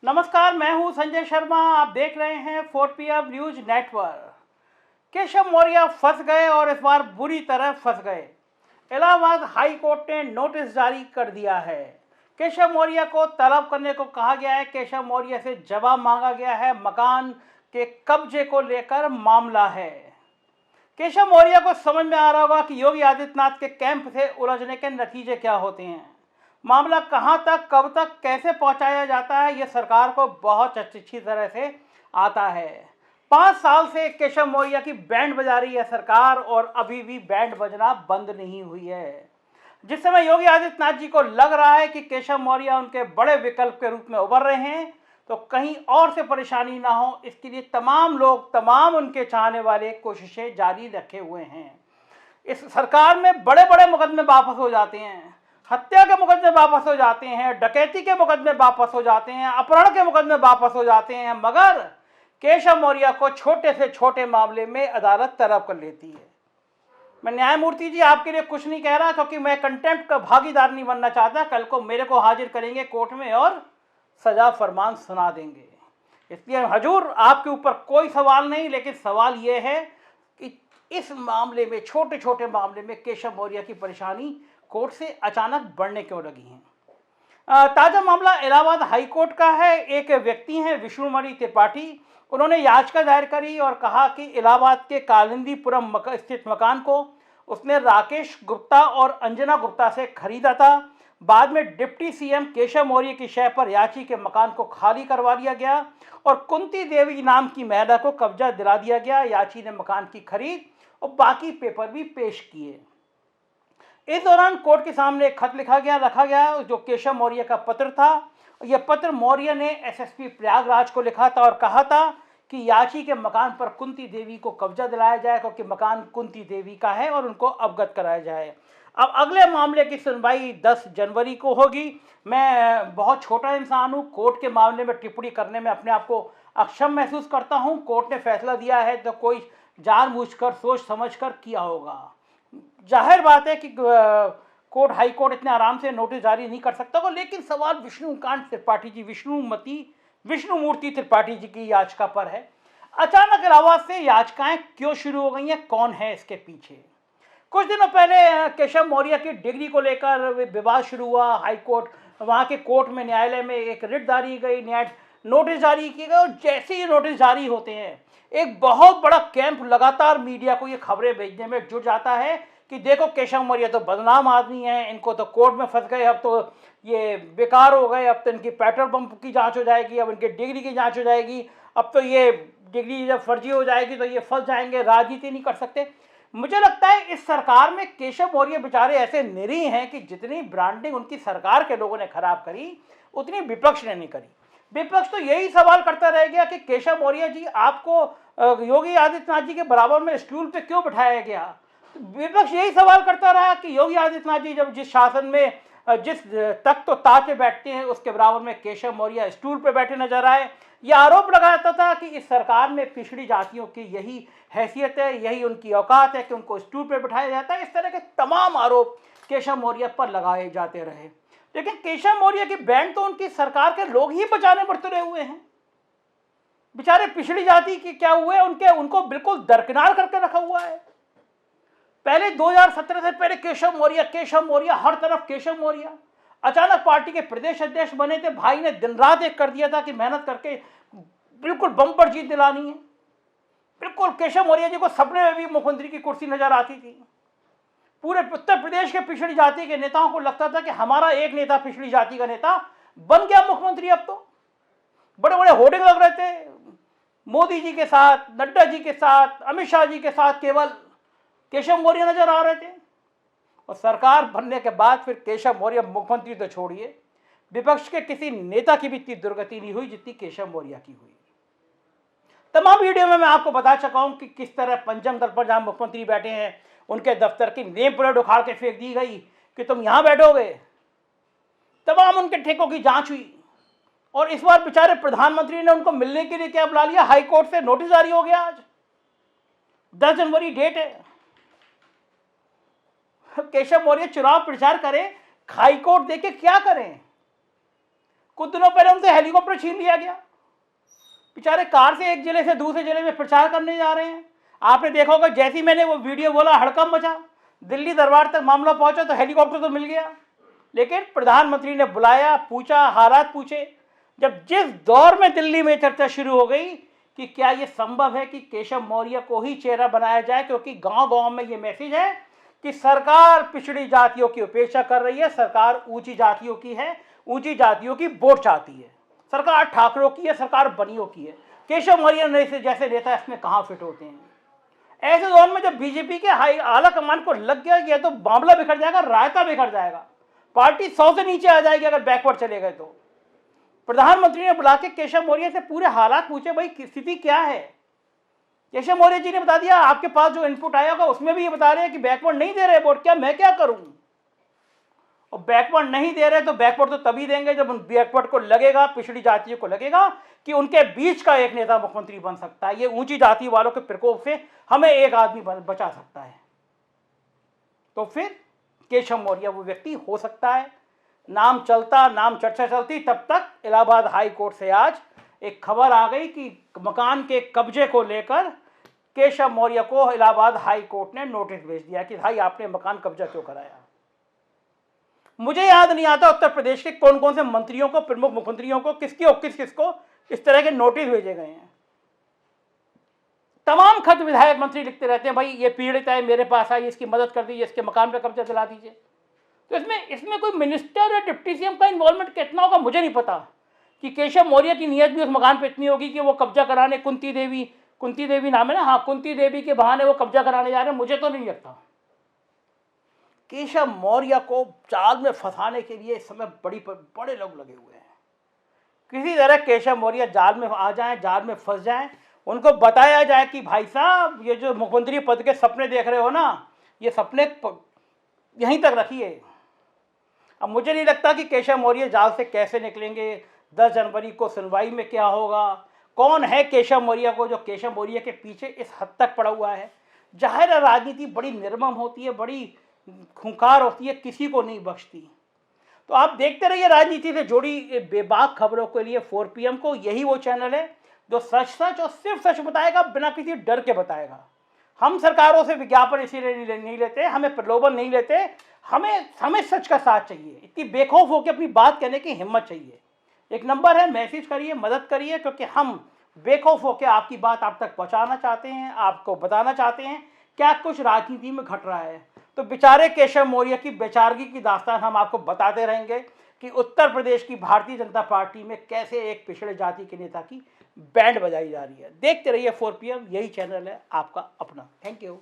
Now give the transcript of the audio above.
नमस्कार, मैं हूं संजय शर्मा। आप देख रहे हैं 4PM news network. Keshav Maurya फंस गए और इस बार बुरी तरह फंस गए। इलाहाबाद हाई कोर्ट ने नोटिस जारी कर दिया है। केशव मौर्य को तलब करने को कहा गया है। केशव मौर्य से जवाब मांगा गया है। मकान के कब्जे को लेकर मामला है। केशव मौर्य को समझ में आ रहा होगा कि योगी आदित्यनाथ के कैंप से उलझने के नतीजे क्या होते हैं। मामला कहां तक, कब तक, कैसे पहुंचाया जाता है, यह सरकार को बहुत अच्छी तरह से आता है। 5 साल से केशव मौर्य की बैंड बजा रही है सरकार और अभी भी बैंड बजना बंद नहीं हुई है। जिस समय योगी आदित्यनाथ जी को लग रहा है कि केशव मौर्य उनके बड़े विकल्प के रूप में उभर रहे हैं, तो कहीं और से परेशानी ना हो, इसके लिए तमाम लोग, तमाम उनके चाहने वाले कोशिशें जारी रखे हुए हैं। इस सरकार में बड़े बड़े मुकदमे वापस हो जाते हैं, हत्या के मुकदमे वापस हो जाते हैं, डकैती के मुकदमे वापस हो जाते हैं, अपहरण के मुकदमे वापस हो जाते हैं, मगर केशव मौर्य को छोटे से छोटे मामले में अदालत तलब कर लेती है। मैं न्यायमूर्ति जी आपके लिए कुछ नहीं कह रहा, क्योंकि मैं कंटेम्प्ट का भागीदार नहीं बनना चाहता। कल को मेरे को हाजिर करेंगे कोर्ट में और सजा फरमान सुना देंगे। इसलिए हजूर आपके ऊपर कोई सवाल नहीं, लेकिन सवाल यह है कि इस मामले में, छोटे छोटे मामले में केशव मौर्य की परेशानी कोर्ट से अचानक बढ़ने क्यों लगी है। ताज़ा मामला इलाहाबाद हाई कोर्ट का है। एक व्यक्ति हैं विष्णुमणि त्रिपाठी, उन्होंने याचिका दायर करी और कहा कि इलाहाबाद के कालिंदीपुरम स्थित मकान को उसने राकेश गुप्ता और अंजना गुप्ता से खरीदा था। बाद में डिप्टी सीएम केशव मौर्य की शय पर याची के मकान को खाली करवा दिया गया और कुंती देवी नाम की महिला को कब्जा दिला दिया गया। याची ने मकान की खरीद और बाकी पेपर भी पेश किए। इस दौरान कोर्ट के सामने एक खत रखा गया जो केशव मौर्य का पत्र था। यह पत्र मौर्य ने एसएसपी प्रयागराज को लिखा था और कहा था कि याची के मकान पर कुंती देवी को कब्जा दिलाया जाए, क्योंकि मकान कुंती देवी का है और उनको अवगत कराया जाए। अब अगले मामले की सुनवाई 10 जनवरी को होगी। मैं बहुत छोटा इंसान हूँ, कोर्ट के मामले में टिप्पणी करने में अपने आप को अक्षम महसूस करता हूँ। कोर्ट ने फैसला दिया है तो कोई जानबूझकर, सोच समझकर किया होगा। जाहिर बात है कि कोर्ट, हाई कोर्ट इतने आराम से नोटिस जारी नहीं कर सकता होगा, लेकिन सवाल विष्णुकांत त्रिपाठी जी, विष्णुमूर्ति त्रिपाठी जी की याचिका पर है। अचानक इलाहाबाद से याचिकाएं क्यों शुरू हो गई हैं, कौन है इसके पीछे। कुछ दिनों पहले केशव मौर्य की डिग्री को लेकर विवाद शुरू हुआ। हाई कोर्ट, वहाँ के कोर्ट में, न्यायालय में एक रिट जारी गई, नोटिस जारी किए गए और जैसे ही नोटिस जारी होते हैं, एक बहुत बड़ा कैंप लगातार मीडिया को ये खबरें भेजने में जुट जाता है कि देखो केशव मौर्य तो बदनाम आदमी है, इनको तो कोर्ट में फंस गए, अब तो ये बेकार हो गए, अब तो इनकी पेट्रोल पंप की जांच हो जाएगी, अब इनकी डिग्री की जांच हो जाएगी, अब तो ये डिग्री जब फर्जी हो जाएगी तो ये फंस जाएंगे, राजनीति नहीं कर सकते। मुझे लगता है इस सरकार में केशव मौर्य बेचारे ऐसे निरीह हैं कि जितनी ब्रांडिंग उनकी सरकार के लोगों ने खराब करी, उतनी विपक्ष ने नहीं करी। विपक्ष तो यही सवाल करता रह गया कि केशव मौर्य जी, आपको योगी आदित्यनाथ जी के बराबर में स्टूल पे क्यों बिठाया गया। विपक्ष यही सवाल करता रहा कि योगी आदित्यनाथ जी जब जिस शासन में, जिस तख्त तो ताज पे बैठते हैं, उसके बराबर में केशव मौर्य स्टूल पे बैठे नजर आए। यह आरोप लगाता था कि इस सरकार में पिछड़ी जातियों की यही हैसियत है, यही उनकी औकात है कि उनको स्टूल पे बिठाया जाता है। इस तरह के तमाम आरोप केशव मौर्य पर लगाए जाते रहे, लेकिन केशव मौर्य की बैंड तो उनकी सरकार के लोग ही बचाने पर तुले हुए हैं। बेचारे पिछड़ी जाति के क्या हुए, उनको बिल्कुल दरकिनार करके रखा हुआ है। पहले 2017 से पहले केशव मौर्य, हर तरफ केशव मौर्य। अचानक पार्टी के प्रदेश अध्यक्ष बने थे, भाई ने दिन रात एक कर दिया था कि मेहनत करके बिल्कुल बम्पर जीत दिलानी है। बिल्कुल केशव मौर्य जी को सपने में भी मुख्यमंत्री की कुर्सी नजर आती थी। पूरे उत्तर प्रदेश के पिछड़ी जाति के नेताओं को लगता था कि हमारा एक नेता पिछड़ी जाति का नेता बन गया मुख्यमंत्री। अब तो बड़े बड़े होर्डिंग लग रहे थे, मोदी जी के साथ, नड्डा जी के साथ, अमित शाह जी के साथ केवल केशव मौर्य नजर आ रहे थे। और सरकार बनने के बाद फिर केशव मौर्य मुख्यमंत्री तो छोड़िए, विपक्ष के किसी नेता की भी इतनी दुर्गति नहीं हुई जितनी केशव मौर्य की हुई। तमाम वीडियो में मैं आपको बता चुका हूं कि किस तरह पंचम दल पर जहां मुख्यमंत्री बैठे हैं, उनके दफ्तर की नेम प्लेट उखाड़ के फेंक दी गई कि तुम यहां बैठोगे। तमाम उनके ठेकों की जांच हुई और इस बार बेचारे प्रधानमंत्री ने उनको मिलने के लिए क्या बुला लिया, हाई कोर्ट से नोटिस जारी हो गया। आज 10 जनवरी डेट है। केशव मौर्य चुनाव प्रचार करें, हाई कोर्ट देके क्या करें। कुछ दिनों पहले उनसे हेलीकॉप्टर छीन लिया गया, बेचारे कार से एक जिले से दूसरे जिले में प्रचार करने जा रहे हैं। आपने देखा होगा, जैसे ही मैंने वो वीडियो बोला हड़कंप मचा, दिल्ली दरबार तक मामला पहुंचा तो हेलीकॉप्टर तो मिल गया, लेकिन प्रधानमंत्री ने बुलाया, पूछा, हालात पूछे। जब जिस दौर में दिल्ली में चर्चा शुरू हो गई कि क्या ये संभव है कि केशव मौर्य को ही चेहरा बनाया जाए, क्योंकि गांव-गांव में ये मैसेज है कि सरकार पिछड़ी जातियों की उपेक्षा कर रही है, सरकार ऊंची जातियों की है, ऊंची जातियों की वोट चाहती है, सरकार ठाकरों की है, सरकार बनियों की है। केशव मौर्य जैसे नेता इसमें कहाँ फिट होते हैं? ऐसे दौर में जब बीजेपी के हाई आला कमान को लग गया कि तो मामला बिखर जाएगा, रायता बिखर जाएगा, पार्टी 100 से नीचे आ जाएगी अगर बैकवर्ड चले गए तो। प्रधानमंत्री ने बुला के केशव मौर्य से पूरे हालात पूछे, भाई स्थिति क्या है? केशव मौर्य जी ने बता दिया, आपके पास जो इनपुट आया होगा उसमें भी ये बता रहे हैं कि बैकवर्ड नहीं दे रहे वोट, क्या मैं क्या करूं? और बैकवर्ड नहीं दे रहे तो बैकवर्ड तो तभी देंगे जब उन बैकवर्ड को लगेगा, पिछड़ी जातियों को लगेगा कि उनके बीच का एक नेता मुख्यमंत्री बन सकता है, ये ऊंची जाति वालों के प्रकोप से हमें एक आदमी बचा सकता है। तो फिर केशव मौर्य वो व्यक्ति हो सकता है। नाम चलता, नाम चर्चा चलती, तब तक इलाहाबाद हाई कोर्ट से आज एक खबर आ गई कि मकान के कब्जे को लेकर केशव मौर्य को इलाहाबाद हाई कोर्ट ने नोटिस भेज दिया कि भाई आपने मकान कब्जा क्यों कराया। मुझे याद नहीं आता उत्तर प्रदेश के कौन कौन से मंत्रियों को, प्रमुख मुख्यमंत्रियों को, किसको इस तरह के नोटिस भेजे गए हैं। तमाम खत विधायक मंत्री लिखते रहते हैं, भाई ये पीड़ित है, मेरे पास आई, इसकी मदद कर दीजिए, इसके मकान पर कब्जा दिला दीजिए। तो इसमें कोई मिनिस्टर या डिप्टी सीएम का इन्वॉल्वमेंट कितना होगा मुझे नहीं पता, कि केशव मौर्य की नीयत भी उस मकान पर इतनी होगी कि वो कब्जा कराने, कुंती देवी नाम है ना, हाँ, कुंती देवी के बहाने वो कब्जा कराने जा रहे हैं, मुझे तो नहीं लगता। केशव मौर्य को जाल में फंसाने के लिए इस समय बड़े लोग लगे हुए हैं। किसी तरह केशव मौर्य जाल में आ जाएं, जाल में फंस जाएं, उनको बताया जाए कि भाई साहब ये जो मुख्यमंत्री पद के सपने देख रहे हो ना, ये सपने यहीं तक रखिए। अब मुझे नहीं लगता कि केशव मौर्य जाल से कैसे निकलेंगे, 10 जनवरी को सुनवाई में क्या होगा, कौन है केशव मौर्य को जो केशव मौर्य के पीछे इस हद तक पड़ा हुआ है। जाहिर है राजनीति बड़ी निर्मम होती है, बड़ी खूंखार होती है, किसी को नहीं बख्शती। तो आप देखते रहिए राजनीति से जुड़ी बेबाक खबरों के लिए 4 PM को। यही वो चैनल है जो सच और सिर्फ सच बताएगा, बिना किसी डर के बताएगा। हम सरकारों से विज्ञापन इसीलिए नहीं लेते, हमें प्रलोभन नहीं लेते, हमें सच का साथ चाहिए। इतनी बेखौफ होकर अपनी बात कहने की हिम्मत चाहिए। एक नंबर है, मैसेज करिए, मदद करिए, क्योंकि हम बेखौफ होकर आपकी बात आप तक पहुंचाना चाहते हैं, आपको बताना चाहते हैं क्या कुछ राजनीति में घट रहा है। तो बेचारे केशव मौर्य की बेचारगी की दास्तान हम आपको बताते रहेंगे कि उत्तर प्रदेश की भारतीय जनता पार्टी में कैसे एक पिछड़े जाति के नेता की बैंड बजाई जा रही है। देखते रहिए 4 PM, यही चैनल है आपका अपना। Thank you.